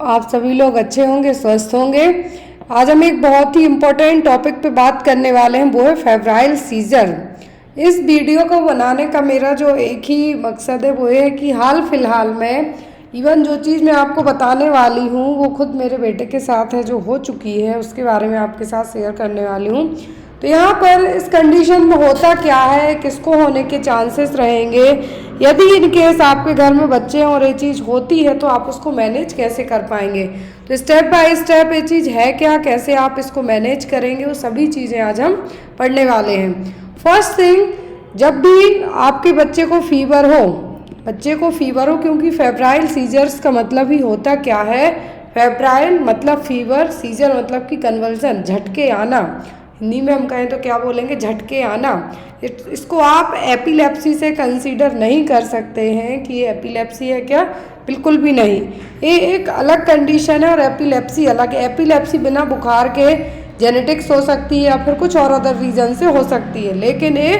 आप सभी लोग अच्छे होंगे, स्वस्थ होंगे। आज हम एक बहुत ही इम्पोर्टेंट टॉपिक पे बात करने वाले हैं, वो है फेब्राइल सीजर। इस वीडियो को बनाने का मेरा जो एक ही मकसद है वो ये है कि हाल फिलहाल में इवन जो चीज़ मैं आपको बताने वाली हूँ वो खुद मेरे बेटे के साथ है, जो हो चुकी है, उसके बारे में आपके साथ शेयर करने वाली हूँ। तो यहाँ पर इस कंडीशन में होता क्या है, किसको होने के चांसेस रहेंगे, यदि इन केस आपके घर में बच्चे हैं और ये चीज़ होती है तो आप उसको मैनेज कैसे कर पाएंगे। तो स्टेप बाय स्टेप ये चीज़ है क्या, कैसे आप इसको मैनेज करेंगे, वो सभी चीज़ें आज हम पढ़ने वाले हैं। फर्स्ट थिंग, जब भी आपके बच्चे को फीवर हो, क्योंकि फेब्राइल सीजर्स का मतलब ही होता क्या है, फेब्राइल मतलब फीवर, सीजर मतलब कि कन्वल्सन, झटके आना। हिंदी में हम कहें तो क्या बोलेंगे, झटके आना। इसको आप एपिलेप्सी से कंसीडर नहीं कर सकते हैं कि ये एपिलेप्सी है क्या, बिल्कुल भी नहीं। ये एक अलग कंडीशन है और एपिलेप्सी अलग है। एपिलेप्सी बिना बुखार के जेनेटिक्स हो सकती है या फिर कुछ और अदर रीजन से हो सकती है, लेकिन ये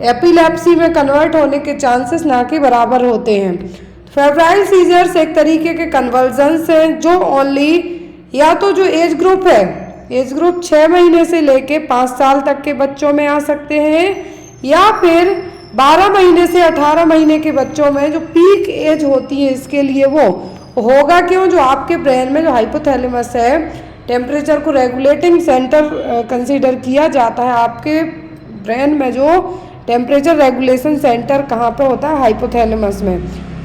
एपिलेप्सी में कन्वर्ट होने के चांसेस ना के बराबर होते हैं। फेब्राइल सीजर्स एक तरीके के कन्वर्जन्स हैं जो ओनली या तो जो एज ग्रुप है, एज ग्रुप 6 महीने से लेके 5 साल तक के बच्चों में आ सकते हैं, या फिर 12 महीने से 18 महीने के बच्चों में जो पीक एज होती है इसके लिए वो होगा। क्यों? जो आपके ब्रेन में जो हाइपोथैलेमस है, टेम्परेचर को रेगुलेटिंग सेंटर कंसीडर किया जाता है। आपके ब्रेन में जो टेम्परेचर रेगुलेशन सेंटर कहाँ पे होता है, हाइपोथैलेमस में।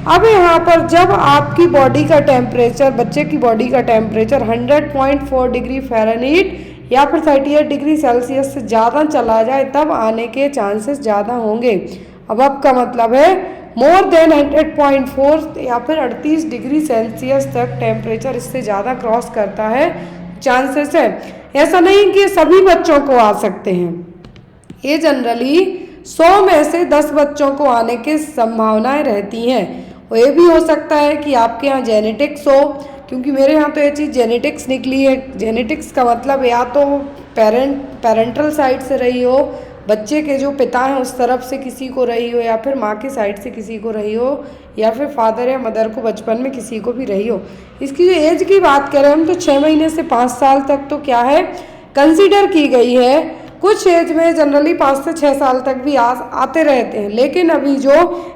अब यहाँ पर जब आपकी बॉडी का टेम्परेचर, बच्चे की बॉडी का टेम्परेचर 100.4 डिग्री फ़ारेनहीट या फिर 38 डिग्री सेल्सियस से ज़्यादा चला जाए, तब आने के चांसेस ज़्यादा होंगे। अब का मतलब है मोर देन 100.4 या फिर 38 डिग्री सेल्सियस तक टेम्परेचर इससे ज़्यादा क्रॉस करता है, चांसेस है। ऐसा नहीं कि सभी बच्चों को आ सकते हैं, ये जनरली 100 में से 10 बच्चों को आने की संभावनाएं रहती हैं। और ये भी हो सकता है कि आपके यहाँ जेनेटिक्स हो, क्योंकि मेरे यहाँ तो ये चीज़ जेनेटिक्स निकली है। जेनेटिक्स का मतलब या तो पेरेंटल साइड से रही हो, बच्चे के जो पिता हैं उस तरफ से किसी को रही हो, या फिर माँ के साइड से किसी को रही हो, या फिर फादर या मदर को बचपन में किसी को भी रही हो। इसकी जो एज की बात करें हम, तो 6 महीने से 5 साल तक तो क्या है, कंसिडर की गई है। कुछ एज में जनरली 5 से 6 साल तक भी आते रहते हैं, लेकिन अभी जो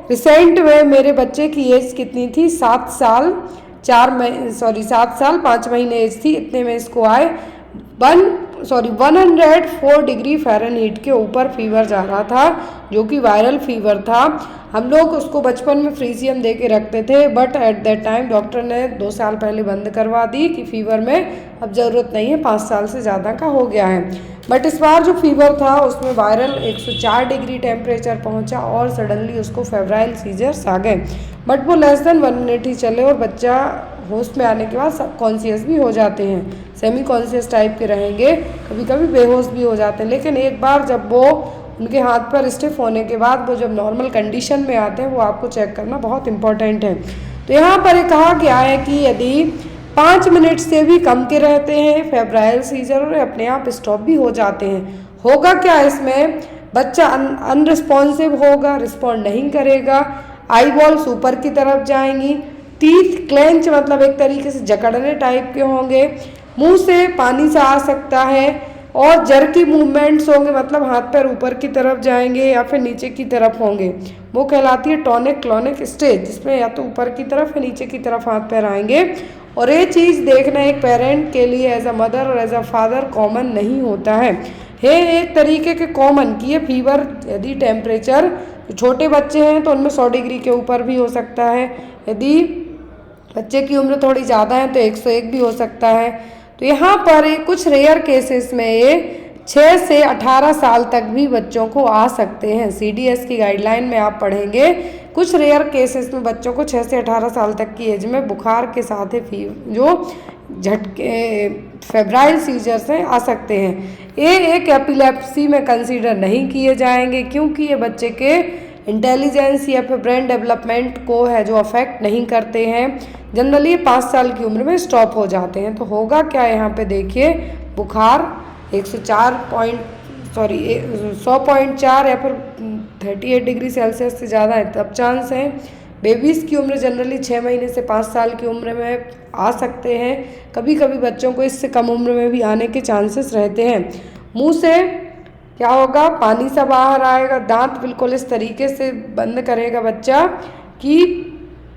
रिसेंट में मेरे बच्चे की एज कितनी थी, 7 साल 5 महीने एज थी, इतने में इसको आए 104 डिग्री फ़ारेनहीट के ऊपर फीवर जा रहा था, जो कि वायरल फीवर था। हम लोग उसको बचपन में फ्रीजियम दे के रखते थे, but at that time doctor ने 2 साल पहले बंद करवा दी कि फीवर में अब ज़रूरत नहीं है, 5 साल से ज़्यादा का हो गया है। बट इस बार जो फीवर था उसमें वायरल 104 डिग्री टेम्परेचर पहुंचा और सडनली उसको फेब्राइल सीजर्स आ गए। बट वो लेस देन 1 मिनट ही चले और बच्चा होश में आने के बाद सब कॉन्शियस भी हो जाते हैं, सेमी कॉन्शियस टाइप के रहेंगे, कभी कभी बेहोश भी हो जाते हैं। लेकिन एक बार जब वो उनके हाथ पर स्टिफ होने के बाद वो जब नॉर्मल कंडीशन में आते हैं, वो आपको चेक करना बहुत इंपॉर्टेंट है। तो यहाँ पर ये कहा गया है कि यदि 5 मिनट से भी कम के रहते हैं फेब्राइल सीजर और अपने आप स्टॉप भी हो जाते हैं, होगा क्या इसमें, बच्चा अनरिस्पॉन्सिव होगा, रिस्पॉन्ड नहीं करेगा, आई बॉल्स ऊपर की तरफ जाएंगी, टीथ क्लेंच मतलब एक तरीके से जकड़ने टाइप के होंगे, मुंह से पानी सा आ सकता है, और जर्की मूवमेंट्स होंगे, मतलब हाथ पैर ऊपर की तरफ जाएंगे या फिर नीचे की तरफ होंगे। वो कहलाती है टॉनिक क्लॉनिक स्टेज, जिसमें या तो ऊपर की तरफ या नीचे की तरफ हाथ पैर आएंगे। और ये चीज़ देखना एक पेरेंट के लिए एज अ मदर और एज अ फादर कॉमन नहीं होता है। एक तरीके के कॉमन की ये फीवर, यदि टेम्परेचर छोटे बच्चे हैं तो उनमें 100 डिग्री के ऊपर भी हो सकता है, यदि बच्चे की उम्र थोड़ी ज़्यादा है तो 101 भी हो सकता है। तो यहाँ पर कुछ रेयर केसेस में ये 6 से 18 साल तक भी बच्चों को आ सकते हैं। CDS की गाइडलाइन में आप पढ़ेंगे, कुछ रेयर केसेस में बच्चों को 6 से 18 साल तक की एज में बुखार के साथ ही जो झटके फेब्राइल सीजर्स हैं आ सकते हैं। ये एक एपिलेप्सी में कंसीडर नहीं किए जाएंगे, क्योंकि ये बच्चे के इंटेलिजेंस या फिर ब्रेन डेवलपमेंट को है जो अफेक्ट नहीं करते हैं। जनरली 5 साल की उम्र में स्टॉप हो जाते हैं। तो होगा क्या, यहाँ पे देखिए, बुखार 100.4 या फिर 38 डिग्री सेल्सियस से ज़्यादा है तब चांस है। बेबीज़ की उम्र जनरली 6 महीने से 5 साल की उम्र में आ सकते हैं। कभी कभी बच्चों को इससे कम उम्र में भी आने के चांसेस रहते हैं। मुंह से क्या होगा, पानी सा बाहर आएगा, दांत बिल्कुल इस तरीके से बंद करेगा बच्चा कि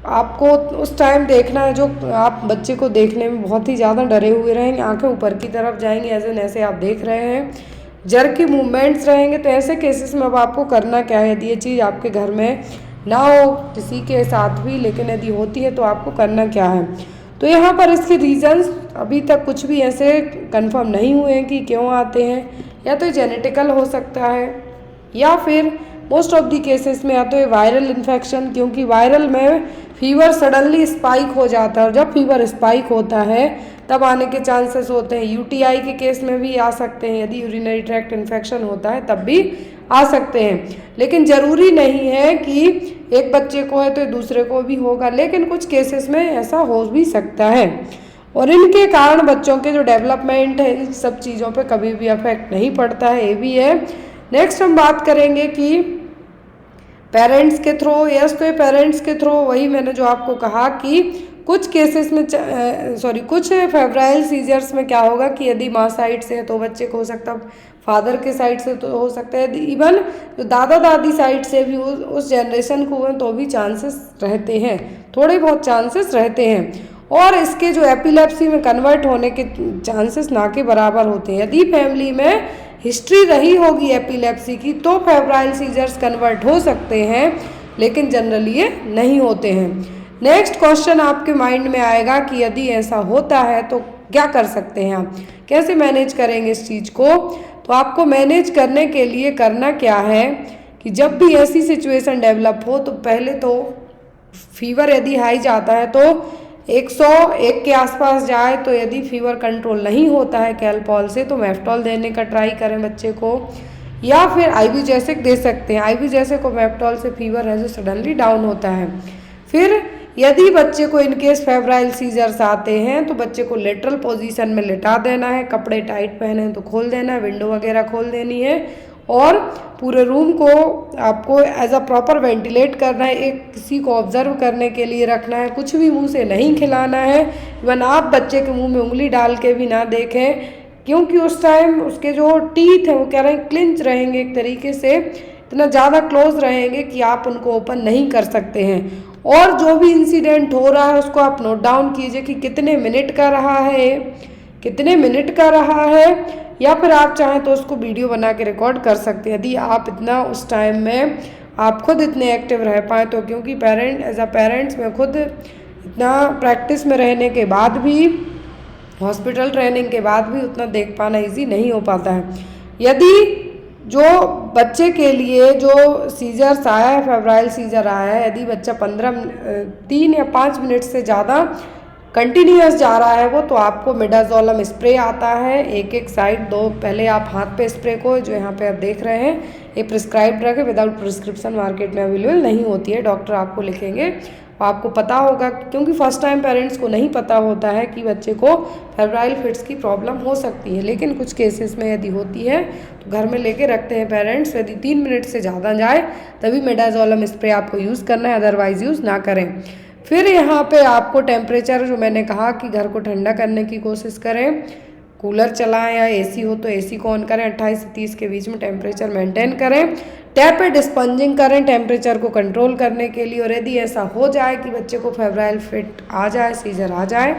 आपको उस टाइम देखना है, जो आप बच्चे को देखने में बहुत ही ज़्यादा डरे हुए रहेंगे, आंखें ऊपर की तरफ जाएंगी, ऐसे आप देख रहे हैं, जर के मूवमेंट्स रहेंगे। तो ऐसे केसेस में अब आपको करना क्या है, यदि ये चीज़ आपके घर में ना हो किसी के साथ भी, लेकिन यदि होती है तो आपको करना क्या है। तो यहाँ पर इसके रीजंस अभी तक कुछ भी ऐसे कंफर्म नहीं हुए हैं कि क्यों आते हैं। या तो जेनेटिकल हो सकता है, या फिर मोस्ट ऑफ दी केसेस में या तो ये वायरल इन्फेक्शन, क्योंकि वायरल में फीवर सडनली स्पाइक हो जाता है, और जब फीवर स्पाइक होता है तब आने के चांसेस होते हैं। यूटीआई के केस में भी आ सकते हैं, यदि यूरिनरी ट्रैक्ट इन्फेक्शन होता है तब भी आ सकते हैं। लेकिन ज़रूरी नहीं है कि एक बच्चे को है तो दूसरे को भी होगा, लेकिन कुछ केसेस में ऐसा हो भी सकता है, और इनके कारण बच्चों के जो डेवलपमेंट है इन सब चीज़ों पे कभी भी अफेक्ट नहीं पड़ता है, ये भी है। नेक्स्ट हम बात करेंगे कि पेरेंट्स के थ्रू, यस तो ये पेरेंट्स के थ्रू, वही मैंने जो आपको कहा कि कुछ केसेस में कुछ फेब्राइल सीजर्स में क्या होगा कि यदि माँ साइड से है तो बच्चे को हो सकता है, फादर के साइड से तो हो सकता है, इवन जो दादा दादी साइड से भी उस जनरेशन को हुए तो भी चांसेस रहते हैं, थोड़े बहुत चांसेस रहते हैं। और इसके जो एपिलेप्सी में कन्वर्ट होने के चांसेस ना के बराबर होते हैं। यदि फैमिली में हिस्ट्री रही होगी एपिलेप्सी की तो फेब्राइल सीजर्स कन्वर्ट हो सकते हैं, लेकिन जनरली ये नहीं होते हैं। नेक्स्ट क्वेश्चन आपके माइंड में आएगा कि यदि ऐसा होता है तो क्या कर सकते हैं आप, कैसे मैनेज करेंगे इस चीज़ को। तो आपको मैनेज करने के लिए करना क्या है कि जब भी ऐसी सिचुएशन डेवलप हो तो पहले तो फीवर यदि हाई जाता है तो 101 के आसपास जाए, तो यदि फीवर कंट्रोल नहीं होता है कैलपॉल से तो मेफ्टॉल देने का ट्राई करें बच्चे को, या फिर आइबुजेसिक दे सकते हैं। आइबुजेसिक और मेफ्टॉल से फीवर है जो सडनली डाउन होता है। फिर यदि बच्चे को इनकेस फेब्राइल सीजर्स आते हैं तो बच्चे को लेटरल पोजीशन में लिटा देना है, कपड़े टाइट पहने हैं तो खोल देना है, विंडो वगैरह खोल देनी है, और पूरे रूम को आपको एज अ प्रॉपर वेंटिलेट करना है, एक किसी को ऑब्जर्व करने के लिए रखना है, कुछ भी मुंह से नहीं खिलाना है। इवन आप बच्चे के मुंह में उंगली डाल के भी ना देखें, क्योंकि उस टाइम उसके जो टीथ हैं वो कह रहे हैं क्लिंच रहेंगे, एक तरीके से इतना ज़्यादा क्लोज रहेंगे कि आप उनको ओपन नहीं कर सकते हैं। और जो भी इंसिडेंट हो रहा है उसको आप नोट डाउन कीजिए कि कितने मिनट का रहा है, कितने मिनट का रहा है, या फिर आप चाहें तो उसको वीडियो बना के रिकॉर्ड कर सकते हैं यदि आप इतना उस टाइम में आप खुद इतने एक्टिव रह पाएँ तो। क्योंकि एज अ पेरेंट्स में खुद इतना प्रैक्टिस में रहने के बाद भी, हॉस्पिटल ट्रेनिंग के बाद भी उतना देख पाना ईजी नहीं हो पाता है। यदि जो बच्चे के लिए जो सीजर्स आया है, फेब्राइल सीजर आया है, यदि बच्चा 3 या 5 मिनट से ज़्यादा कंटिन्यूअस जा रहा है वो, तो आपको मिडाजोलम स्प्रे आता है, एक साइड 2, पहले आप हाथ पे स्प्रे को, जो यहाँ पे आप देख रहे हैं ये प्रिस्क्राइब ड्रग है, विदाउट प्रिस्क्रिप्शन मार्केट में अवेलेबल नहीं होती है, डॉक्टर आपको लिखेंगे। आपको पता होगा, क्योंकि फर्स्ट टाइम पेरेंट्स को नहीं पता होता है कि बच्चे को फेब्राइल फिट्स की प्रॉब्लम हो सकती है, लेकिन कुछ केसेस में यदि होती है तो घर में लेके रखते हैं पेरेंट्स। यदि 3 मिनट से ज़्यादा जाए तभी मिडाजोलम स्प्रे आपको यूज़ करना है, अदरवाइज यूज़ ना करें। फिर यहाँ पे आपको टेम्परेचर, जो मैंने कहा कि घर को ठंडा करने की कोशिश करें, कूलर चलाएं या एसी हो तो एसी को ऑन करें, 28 से 30 के बीच में टेम्परेचर मेंटेन करें, टैपेड स्पंजिंग करें टेम्परेचर को कंट्रोल करने के लिए। और यदि ऐसा हो जाए कि बच्चे को फेब्राइल फिट आ जाए, सीजर आ जाए,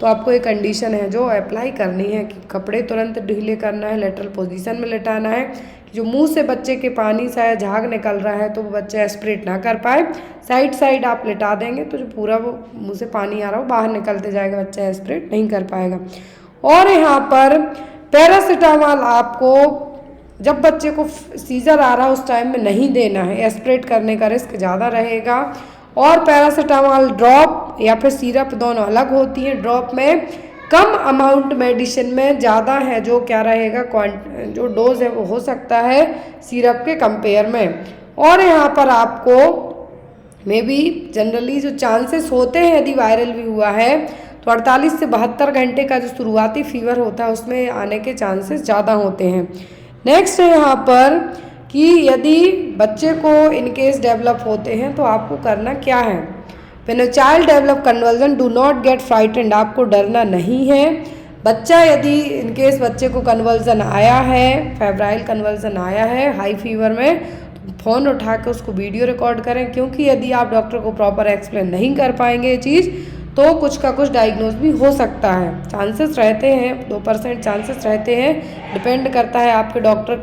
तो आपको एक कंडीशन है जो अप्लाई करनी है कि कपड़े तुरंत ढीले करना है, लेटरल पोजीशन में लेटाना है, जो मुंह से बच्चे के पानी सा या झाग निकल रहा है तो वो बच्चा एस्पिरेट ना कर पाए, साइड आप लेटा देंगे तो जो पूरा वो मुंह से पानी आ रहा हो बाहर निकलते जाएगा, बच्चा एस्पिरेट नहीं कर पाएगा। और यहाँ पर पैरासीटामोल आपको जब बच्चे को सीजर आ रहा है उस टाइम में नहीं देना है, एस्पिरेट करने का रिस्क ज़्यादा रहेगा। और पैरासीटामोल ड्रॉप या फिर सिरप दोनों अलग होती हैं। ड्रॉप में कम अमाउंट मेडिसिन में ज़्यादा है, जो क्या रहेगा जो डोज है वो हो सकता है सिरप के कंपेयर में। और यहाँ पर आपको मे बी जनरली जो चांसेस होते हैं यदि वायरल भी हुआ है तो 48 से 72 घंटे का जो शुरुआती फीवर होता है उसमें आने के चांसेस ज़्यादा होते हैं। नेक्स्ट है यहाँ पर कि यदि बच्चे को इनकेस डेवलप होते हैं तो आपको करना क्या है। When a child develop conversion do not gate frightened, आपको डरना नहीं है। बच्चा यदि इनकेस बच्चे को कन्वर्जन आया है, फेब्राइल कन्वर्जन आया है हाई फीवर में, तो फ़ोन उठा के उसको वीडियो रिकॉर्ड करें, क्योंकि यदि आप डॉक्टर को प्रॉपर एक्सप्लेन नहीं कर पाएंगे ये चीज़ तो कुछ का कुछ डायग्नोज भी हो सकता है। चांसेस रहते हैं, 2% चांसेस रहते हैं, डिपेंड करता है आपके डॉक्टर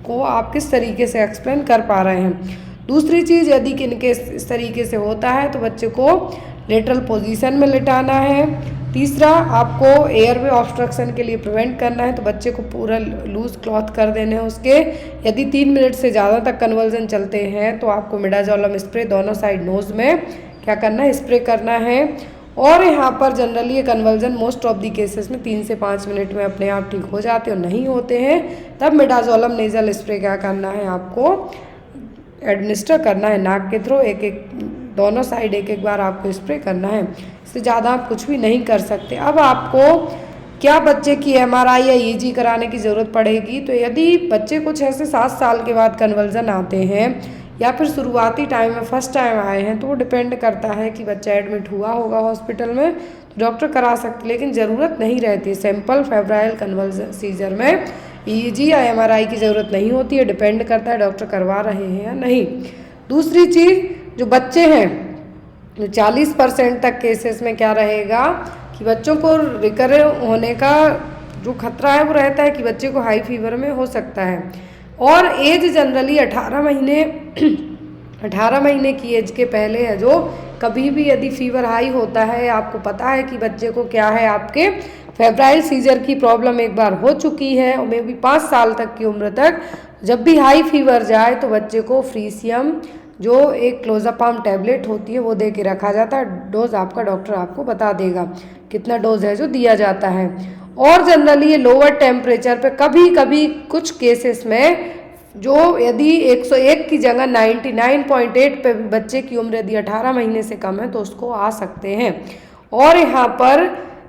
को आप किस तरीके से एक्सप्लेन कर पा रहे हैं। दूसरी चीज़, यदि इनकेस इस तरीके से होता है तो बच्चे को लेटरल पोजीशन में लिटाना है। तीसरा, आपको एयरवे ऑब्स्ट्रक्शन के लिए प्रिवेंट करना है तो बच्चे को पूरा लूज क्लॉथ कर देने हैं उसके। यदि 3 मिनट से ज़्यादा तक कन्वर्जन चलते हैं तो आपको मिडाजोलम स्प्रे दोनों साइड नोज़ में क्या करना है, स्प्रे करना है। और यहाँ पर जनरली ये conversion most of the cases में 3 से 5 मिनट में अपने आप ठीक हो जाते और नहीं होते हैं तब मिडाजोलम नेजल स्प्रे क्या करना है, आपको एडमिनिस्टर करना है नाक के थ्रू। दोनों साइड एक बार आपको स्प्रे करना है, इससे ज़्यादा आप कुछ भी नहीं कर सकते। अब आपको क्या बच्चे की MRI या EEG कराने की ज़रूरत पड़ेगी, तो यदि बच्चे को 6 से 7 साल के बाद कन्वर्जन आते हैं या फिर शुरुआती टाइम में फर्स्ट टाइम आए हैं तो वो डिपेंड करता है कि बच्चा एडमिट हुआ होगा हॉस्पिटल में तो डॉक्टर करा सकते, लेकिन ज़रूरत नहीं रहती। सिंपल फेब्राइल कन्वर्जन सीजर में EEG या MRI की ज़रूरत नहीं होती है, डिपेंड करता है डॉक्टर करवा रहे हैं या नहीं। दूसरी चीज़, जो बच्चे हैं, जो 40% तक केसेस में क्या रहेगा कि बच्चों को रिकवर होने का जो खतरा है वो रहता है कि बच्चे को हाई फीवर में हो सकता है। और एज जनरली 18 महीने की एज के पहले है। जो कभी भी यदि फीवर हाई होता है, आपको पता है कि बच्चे को क्या है, आपके फेब्राइल सीजर की प्रॉब्लम एक बार हो चुकी है और मे भी 5 साल तक की उम्र तक, जब भी हाई फीवर जाए तो बच्चे को फ्रीसियम जो एक क्लोज़ापाम टैबलेट होती है वो दे के रखा जाता है। डोज आपका डॉक्टर आपको बता देगा कितना डोज है जो दिया जाता है। और जनरली ये लोअर टेम्परेचर पे कभी कभी कुछ केसेस में जो यदि 101 की जगह 99.8 पे भी बच्चे की उम्र यदि 18 महीने से कम है तो उसको आ सकते हैं। और यहाँ पर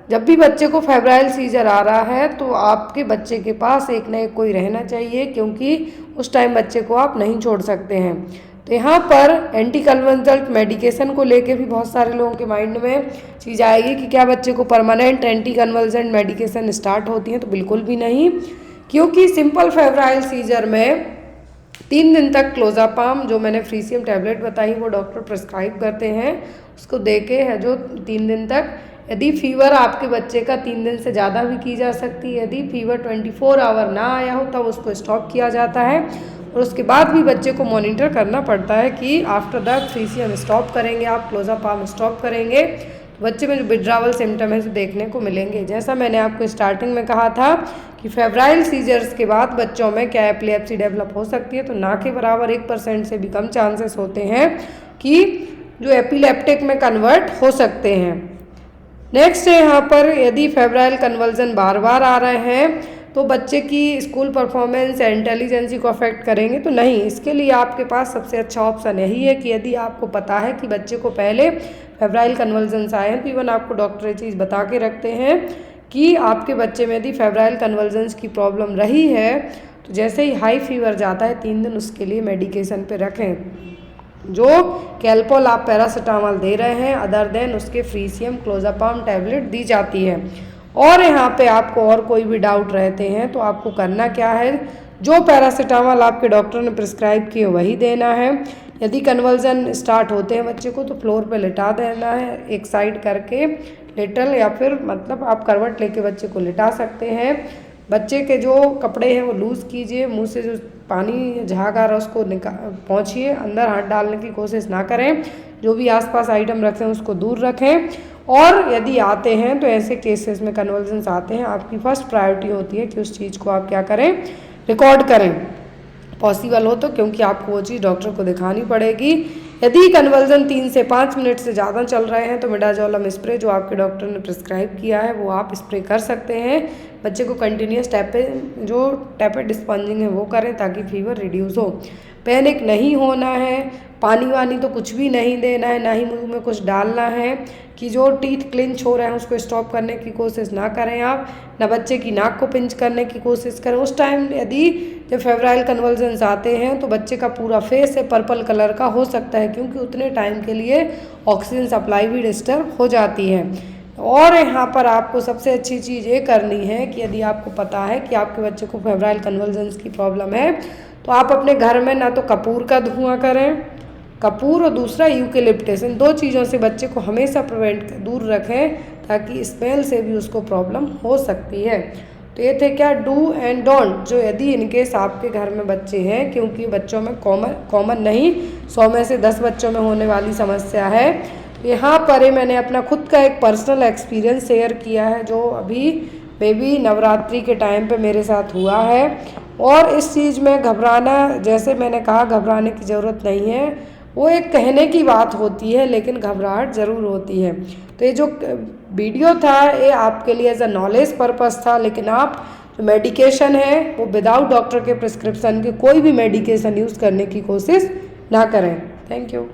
जब भी बच्चे को फेब्राइल सीजर आ रहा है तो आपके बच्चे के पास एक ना एक कोई रहना चाहिए, क्योंकि उस टाइम बच्चे को आप नहीं छोड़ सकते हैं। तो यहाँ पर एंटी कन्वर्जेंट मेडिकेशन को लेके भी बहुत सारे लोगों के माइंड में चीज़ आएगी कि क्या बच्चे को permanent anti convergent medication start होती है, तो बिल्कुल भी नहीं, क्योंकि सिंपल फेब्राइल सीजर में 3 दिन तक क्लोज़ापाम जो मैंने फ्रीसियम टैबलेट बताई वो डॉक्टर प्रिस्क्राइब करते हैं, उसको दे के है जो 3 दिन तक। यदि फीवर आपके बच्चे का 3 दिन से ज़्यादा भी की जा सकती है, यदि फीवर 24 आवर ना आया हो तब उसको स्टॉप किया जाता है और उसके बाद भी बच्चे को मॉनिटर करना पड़ता है कि आफ्टर दैट फ्रीसियम स्टॉप करेंगे आप, क्लोज़ापाम स्टॉप करेंगे तो बच्चे में जो विड्रावल सिम्टम है जो देखने को मिलेंगे। जैसा मैंने आपको स्टार्टिंग में कहा था कि फेब्राइल सीजर्स के बाद बच्चों में क्या एपिलेप्सी डेवलप हो सकती है, तो ना के बराबर 1% से भी कम चांसेस होते हैं कि जो एपिलेप्टिक में कन्वर्ट हो सकते हैं। नेक्स्ट है यहाँ पर यदि फेब्राइल कन्वर्जन बार बार आ रहे हैं तो बच्चे की स्कूल परफॉर्मेंस या इंटेलिजेंसी को अफेक्ट करेंगे, तो नहीं। इसके लिए आपके पास सबसे अच्छा ऑप्शन यही है कि यदि आपको पता है कि बच्चे को पहले फेब्राइल कन्वर्जन्स आए हैं तो इवन आपको डॉक्टर ये चीज़ बता के रखते हैं कि आपके बच्चे में यदि फेब्राइल कन्वर्जन्स की प्रॉब्लम रही है तो जैसे ही हाई फीवर जाता है 3 दिन उसके लिए मेडिकेशन पे रखें। जो कैल्पोल आप पैरासीटामोल दे रहे हैं अदर देन उसके फ्रीसियम क्लोज़ापाम टैबलेट दी जाती है। और यहाँ पे आपको और कोई भी डाउट रहते हैं तो आपको करना क्या है, जो पैरासीटामोल आपके डॉक्टर ने प्रिस्क्राइब किए वही देना है। यदि कन्वर्जन स्टार्ट होते हैं बच्चे को तो फ्लोर पे लिटा देना है एक साइड करके, लेटल या फिर मतलब आप करवट लेके बच्चे को लिटा सकते हैं। बच्चे के जो कपड़े हैं वो लूज़ कीजिए, मुंह से जो पानी झाग आ रहा है उसको पहुँचिए, अंदर हाथ डालने की कोशिश ना करें, जो भी आसपास आइटम रखें उसको दूर रखें। और यदि आते हैं तो ऐसे केसेस में कन्वर्जन्स आते हैं आपकी फर्स्ट प्रायोरिटी होती है कि उस चीज़ को आप क्या करें, रिकॉर्ड करें पॉसिबल हो तो, क्योंकि आपको वो चीज़ डॉक्टर को दिखानी पड़ेगी। यदि कन्वर्जन 3 से 5 मिनट से ज़्यादा चल रहे हैं तो मिडाजोलम स्प्रे जो आपके डॉक्टर ने प्रिस्क्राइब किया है वो आप स्प्रे कर सकते हैं। बच्चे को कंटिन्यूस टैपेड स्पंजिंग है वो करें ताकि फीवर रिड्यूस हो। पैनिक नहीं होना है, पानी वानी तो कुछ भी नहीं देना है, ना ही मुंह में कुछ डालना है। कि जो टीथ क्लिंच हो रहे हैं उसको स्टॉप करने की कोशिश ना करें आप, ना बच्चे की नाक को पिंच करने की कोशिश करें। उस टाइम यदि जब फेब्राइल कन्वल्जन्स आते हैं तो बच्चे का पूरा फेस है पर्पल कलर का हो सकता है, क्योंकि उतने टाइम के लिए ऑक्सीजन सप्लाई भी डिस्टर्ब हो जाती है। और यहाँ पर आपको सबसे अच्छी चीज़ ये करनी है कि यदि आपको पता है कि आपके बच्चे को फेब्राइल कन्वल्जन्स की प्रॉब्लम है तो आप अपने घर में ना तो कपूर का धुआं करें, कपूर और दूसरा यूकेलिप्टस, इन 2 चीज़ों से बच्चे को हमेशा दूर रखें, ताकि स्मेल से भी उसको प्रॉब्लम हो सकती है। तो ये थे क्या डू एंड डोंट, जो यदि इनकेस आपके घर में बच्चे हैं, क्योंकि बच्चों में कॉमन नहीं 100 में से 10 बच्चों में होने वाली समस्या है। यहाँ पर मैंने अपना खुद का एक पर्सनल एक्सपीरियंस शेयर किया है, जो अभी बेबी नवरात्रि के टाइम पे मेरे साथ हुआ है। और इस चीज़ में घबराना, जैसे मैंने कहा, घबराने की ज़रूरत नहीं है, वो एक कहने की बात होती है लेकिन घबराहट ज़रूर होती है। तो ये जो वीडियो था ये आपके लिए एज अ नॉलेज पर्पस था, लेकिन आप जो मेडिकेशन है वो विदाउट डॉक्टर के प्रिस्क्रिप्शन के कोई भी मेडिकेशन यूज़ करने की कोशिश ना करें। Thank you.